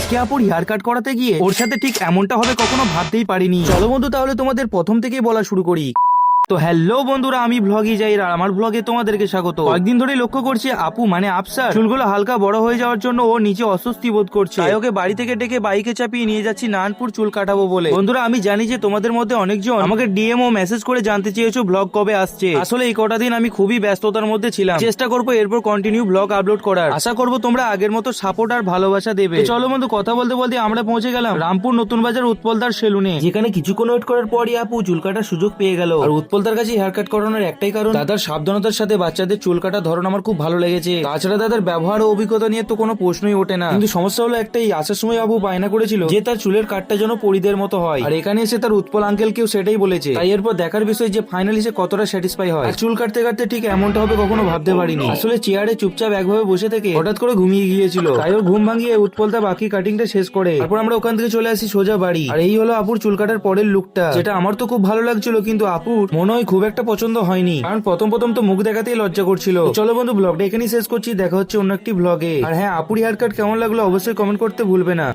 আজকে আপুর hair cut করাতে গিয়ে ওর সাথে ঠিক এমনটা হবে কখনো ভাবতেই পারিনি। চলো বন্ধু তাহলে তোমাদের প্রথম থেকেই বলা শুরু করি। তো হ্যালো বন্ধুরা, আমি ভ্লগে যাই আর আমার ভ্লগে তোমাদেরকে স্বাগত। কয়েকদিন ধরে লক্ষ্য করছি আপু মানে আফসার চুলগুলো হালকা বড় হয়ে যাওয়ার জন্য ও নিচে অস্বস্তি বোধ করছে। তাই ওকে বাড়ি থেকে ডেকে বাইকে চাপিয়ে নিয়ে যাচ্ছি নারায়ণপুর চুল কাটাবো বলে। বন্ধুরা আমি জানি যে তোমাদের মধ্যে অনেকজন আমাকে ডিএম ও মেসেজ করে জানতে চেয়েছো ব্লগ কবে আসছে। আসলে এই কটা দিন আমি খুবই ব্যস্ততার মধ্যে ছিলাম, চেষ্টা করবো এরপর কন্টিনিউ ব্লগ আপলোড করার। আশা করবো তোমরা আগের মতো সাপোর্ট আর ভালোবাসা দেবে। তো চলো বন্ধু, কথা বলতে বলতে আমরা পৌঁছে গেলাম রামপুর নতুন বাজার উৎপলদার সেলুনে, যেখানে কিছুক্ষণ ওয়েট করার পরই আপু চুল কাটার সুযোগ পেয়ে গেল। আর উৎপলদার কাছে হেয়ার কাট করানোর একটাই কারণ, দাদার সাবধানতার সাথে বাচ্চাদের চুল কাটার ধরন আমার খুব ভালো লেগেছে। তাছাড়া দাদার ব্যবহার ও অভিজ্ঞতা নিয়ে তো কোনো প্রশ্নই ওঠে না। কিন্তু সমস্যা হলো একটাই, আসার সময় আবু বায়না করেছিল যে তার চুলের কাটটা যেন পরিদের মতো হয়, আর এখানে এসে তার উৎপল আঙ্কেলকেও সেটাই বলেছে। তাই এরপর দেখার বিষয় যে ফাইনালি সে কতটা স্যাটিসফাই হয়। আর চুল কাটতে কাটতে ঠিক এমনটা হবে কখনো ভাবতে পারিনি। আসলে চেয়ারে চুপচাপ একভাবে বসে থেকে হঠাৎ করে ঘুমিয়ে গিয়েছিল, তাই ওর ঘুম ভাঙিয়ে উৎপলদা বাকি কাটিংটা শেষ করে তারপর আমরা ওখান থেকে চলে আসি সোজা বাড়ি। আর এই হলো আপুর চুল কাটার পরের লুকটা, যেটা আমার তো খুব ভালো লাগছিল, কিন্তু আপুর মনে হয় খুব একটা পছন্দ হয়নি, কারণ প্রথম তো মুখ দেখাতেই লজ্জা করছিল। চলো বন্ধু, ব্লগটা এখানেই শেষ করছি, দেখা হচ্ছে অন্য একটি ব্লগে। আর হ্যাঁ, আপুর হেয়ার কাট কেমন লাগলো অবশ্যই কমেন্ট করতে ভুলবে না।